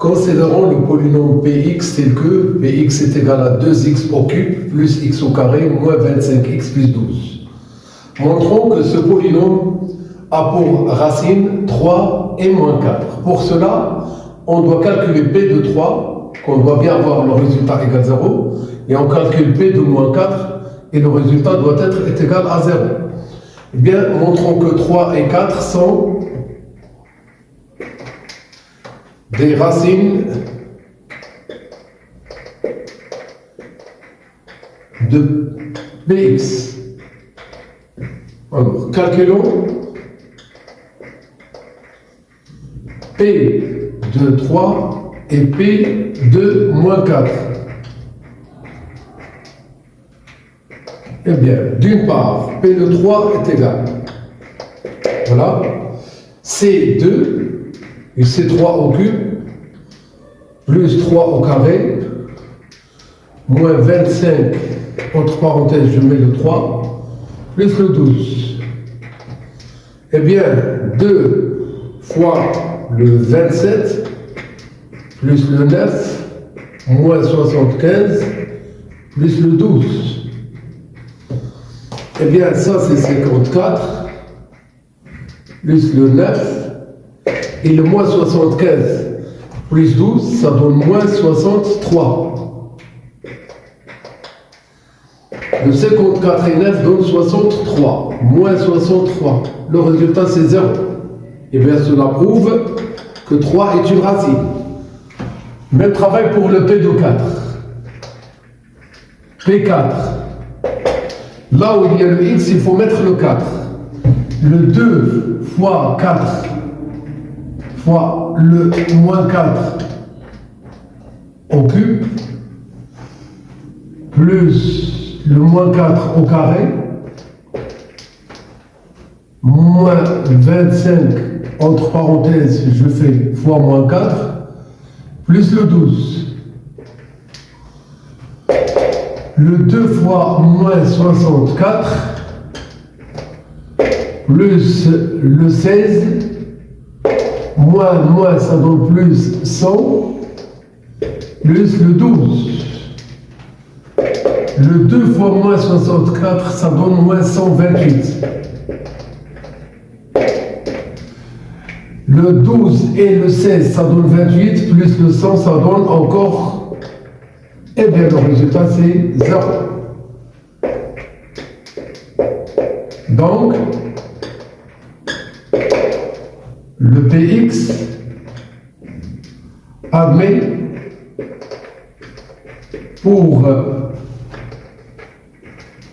Considérons le polynôme Px tel que Px est égal à 2x au cube plus x au carré moins 25x plus 12. Montrons que ce polynôme a pour racine 3 et moins 4. Pour cela, on doit calculer P de 3, qu'on doit bien avoir le résultat égal 0, et on calcule P de moins 4, et le résultat doit être égal à 0. Eh bien, montrons que 3 et 4 sont des racines de Px. Alors, calculons P de 3 et P de moins 4. Eh bien, d'une part, P de 3 est égal. Voilà. C2 et C3 au cube, plus 3 au carré, moins 25, entre parenthèses, je mets le 3, plus le 12. Eh bien, 2 fois le 27, plus le 9, moins 75, plus le 12. Eh bien, ça c'est 54, plus le 9, et le moins 75, plus 12, ça donne moins 63. Le 54 et 9 donne 63, moins 63. Le résultat c'est 0. Et bien cela prouve que 3 est une racine. Même travail pour le P de 4. P4. Là où il y a le x, il faut mettre le 4. Le 2 fois 4 fois le moins 4 au cube, plus le moins 4 au carré, moins 25, entre parenthèses, je fais fois moins 4, plus le 12. Le 2 fois moins 64, plus le 16, moins, ça donne plus 100, plus le 12. Le 2 fois moins 64, ça donne moins 128. Le 12 et le 16, ça donne 28, plus le 100, ça donne encore, eh bien le résultat c'est 0. Donc, le Px admet pour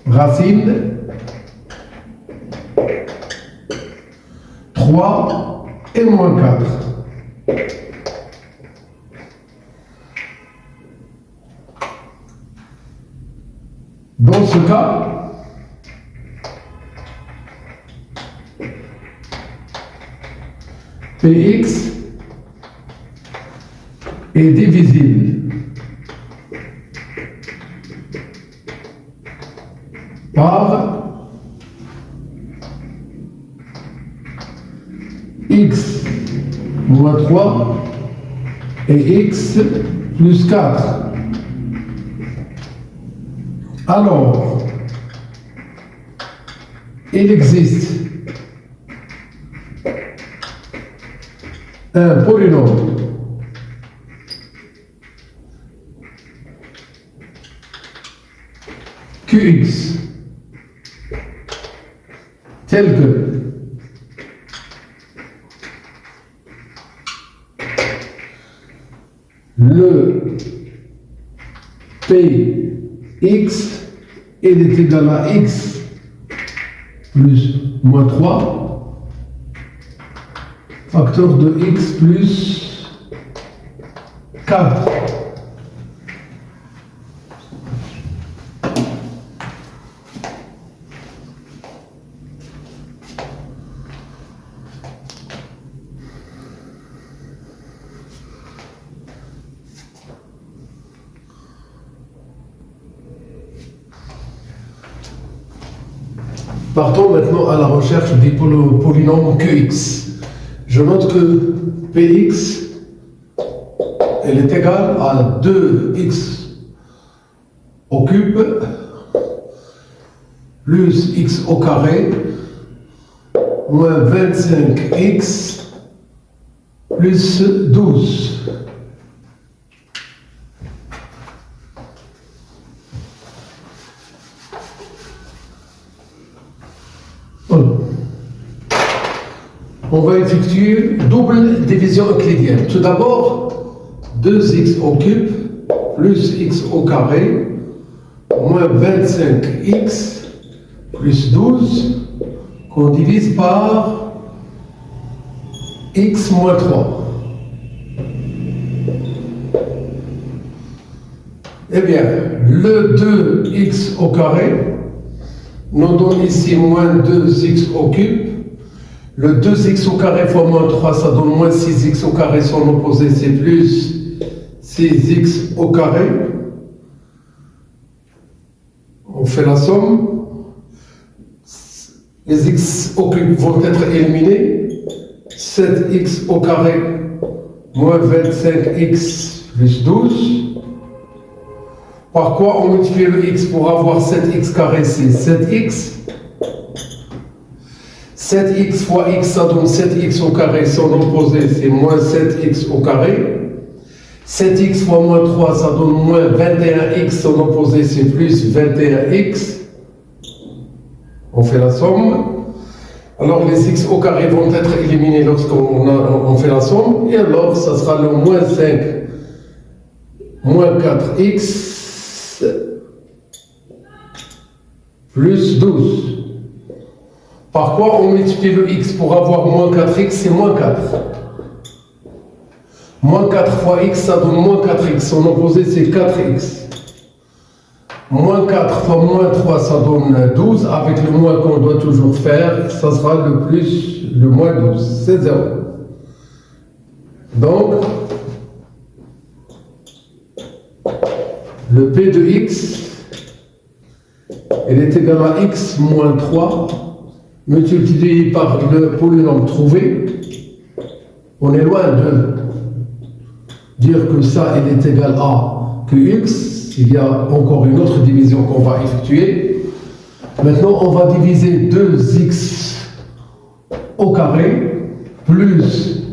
racine 3 et moins 4. Dans ce cas, Px est divisible par x moins 3 et x plus 4. Alors, il existe un polynôme Qx tel que le Px il est égal à x plus moins 3 facteur de x plus 4. Partons maintenant à la recherche du polynôme Qx. Je note que Px elle est égale à 2x au cube plus x au carré moins 25x plus 12. On va effectuer double division euclidienne. Tout d'abord, 2x au cube plus x au carré moins 25x plus 12 qu'on divise par x moins 3. Eh bien, le 2x au carré nous donne ici moins 2x au cube. Le 2x au carré fois moins 3, ça donne moins 6x au carré. Son opposé, c'est plus 6x au carré. On fait la somme. Les x au cube vont être éliminés. 7x au carré moins 25x plus 12. Par quoi on multiplie le x pour avoir 7x carré, c'est 7x. 7x fois x, ça donne 7x au carré. Son opposé, c'est moins 7x au carré. 7x fois moins 3, ça donne moins 21x. Son opposé, c'est plus 21x. On fait la somme. Alors, les x au carré vont être éliminés lorsqu'on fait la somme. Et alors, ça sera le moins 5, moins 4x, plus 12. Par quoi on multiplie le x pour avoir moins 4x, c'est moins 4. Moins 4 fois x, ça donne moins 4x. Son opposé, c'est 4x. Moins 4 fois moins 3, ça donne 12. Avec le moins qu'on doit toujours faire, ça sera le plus, le moins 12. C'est 0. Donc, le p de x, il est égal à x moins 3 multiplié par le polynôme trouvé. On est loin de dire que ça, il est égal à que x. Il y a encore une autre division qu'on va effectuer. Maintenant, on va diviser 2x au carré plus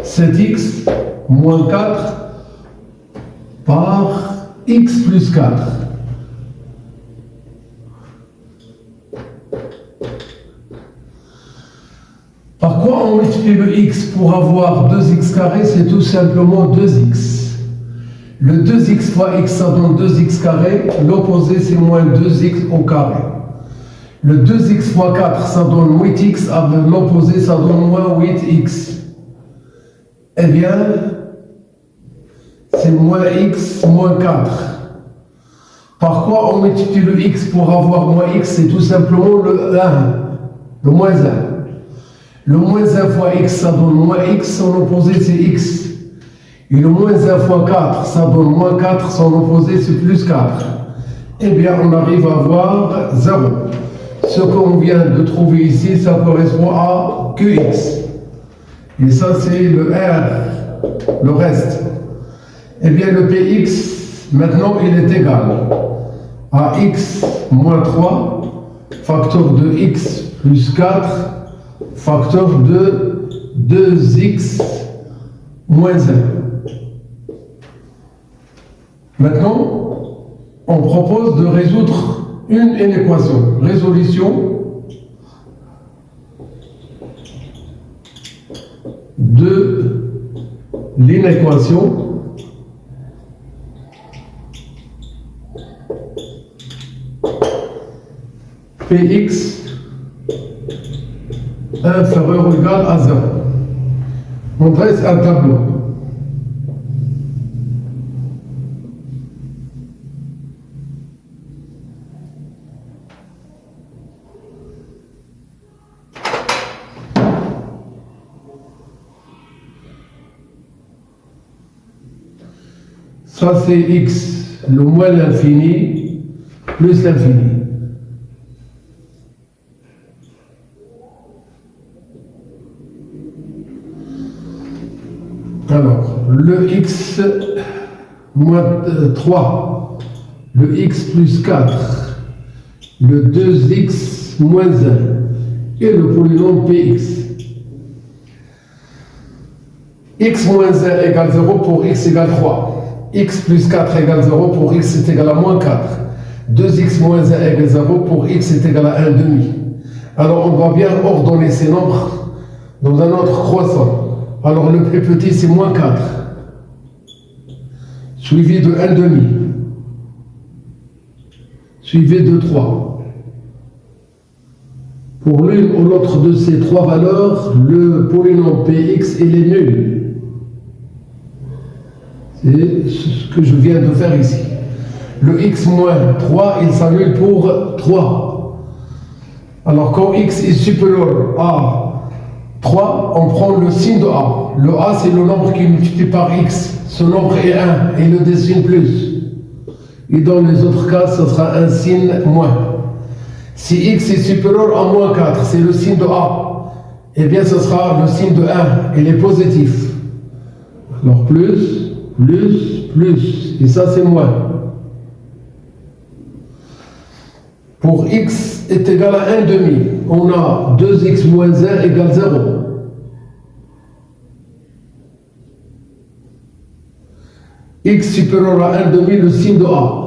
7x moins 4 par x plus 4. Par quoi on multiplie le x pour avoir 2x carré? C'est tout simplement 2x. Le 2x fois x, ça donne 2x carré. L'opposé, c'est moins 2x au carré. Le 2x fois 4, ça donne 8x. Avec l'opposé, ça donne moins 8x. Eh bien, c'est moins x moins 4. Par quoi on multiplie le x pour avoir moins x? C'est tout simplement le 1, le moins 1. Le moins 1 fois x, ça donne moins x. Son opposé, c'est x. Et le moins 1 fois 4, ça donne moins 4, son opposé c'est plus 4. Eh bien, on arrive à avoir 0. Ce qu'on vient de trouver ici, ça correspond à QX. Et ça, c'est le R, le reste. Eh bien, le PX, maintenant, il est égal à x moins 3, facteur de x plus 4, facteur de 2x moins 1. Maintenant, on propose de résoudre une équation. Résolution de l'inéquation Px inférieur ou égal à 0. On dresse un tableau. Ça, c'est x, le moins l'infini, plus l'infini. Alors, le x moins 3, le x plus 4, le 2x moins 1 et le polynôme px. X moins 1 égale 0 pour x égale 3. X plus 4 égale 0 pour x est égal à moins 4. 2x moins 1 égale 0 pour x est égal à 1 demi. Alors on doit bien ordonner ces nombres dans un ordre croissant. Alors le plus petit c'est moins 4, suivi de 1 demi, suivi de 3. Pour l'une ou l'autre de ces trois valeurs, le polynôme px il est nul. C'est ce que je viens de faire ici. Le x moins 3, il s'annule pour 3. Alors quand x est supérieur à 3, on prend le signe de a. Le a, c'est le nombre qui multiplie par x. Ce nombre est 1 et le dessine plus. Et dans les autres cas, ce sera un signe moins. Si x est supérieur à moins 4, c'est le signe de a. Eh bien, ce sera le signe de 1. Il est positif. Alors plus, plus, plus. Et ça, c'est moins. Pour x est égal à 1 demi, on a 2x moins 1 égale 0. X supérieur à 1 demi, le signe de a.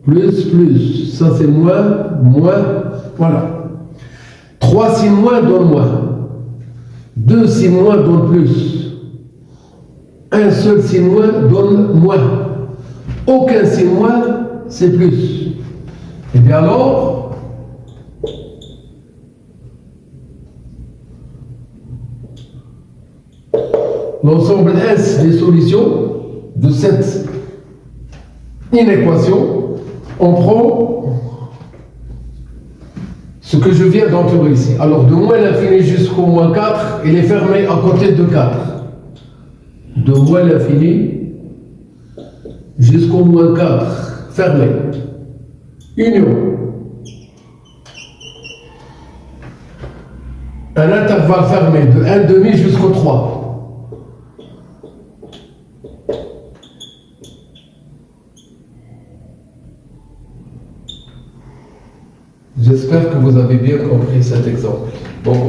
Plus, plus. Ça c'est moins, moins. Voilà. 3 signes moins donne moins. 2 signes moins donne plus. Un seul signe moins donne moins. Aucun signe moins, c'est plus. Et bien alors, l'ensemble S des solutions de cette inéquation, on prend ce que je viens d'entourer ici. Alors de moins l'infini jusqu'au moins 4, il est fermé à côté de 4. De moins l'infini jusqu'au moins 4, fermé. Union. Un intervalle fermé de 1 demi jusqu'au 3. J'espère que vous avez bien compris cet exemple. Bon.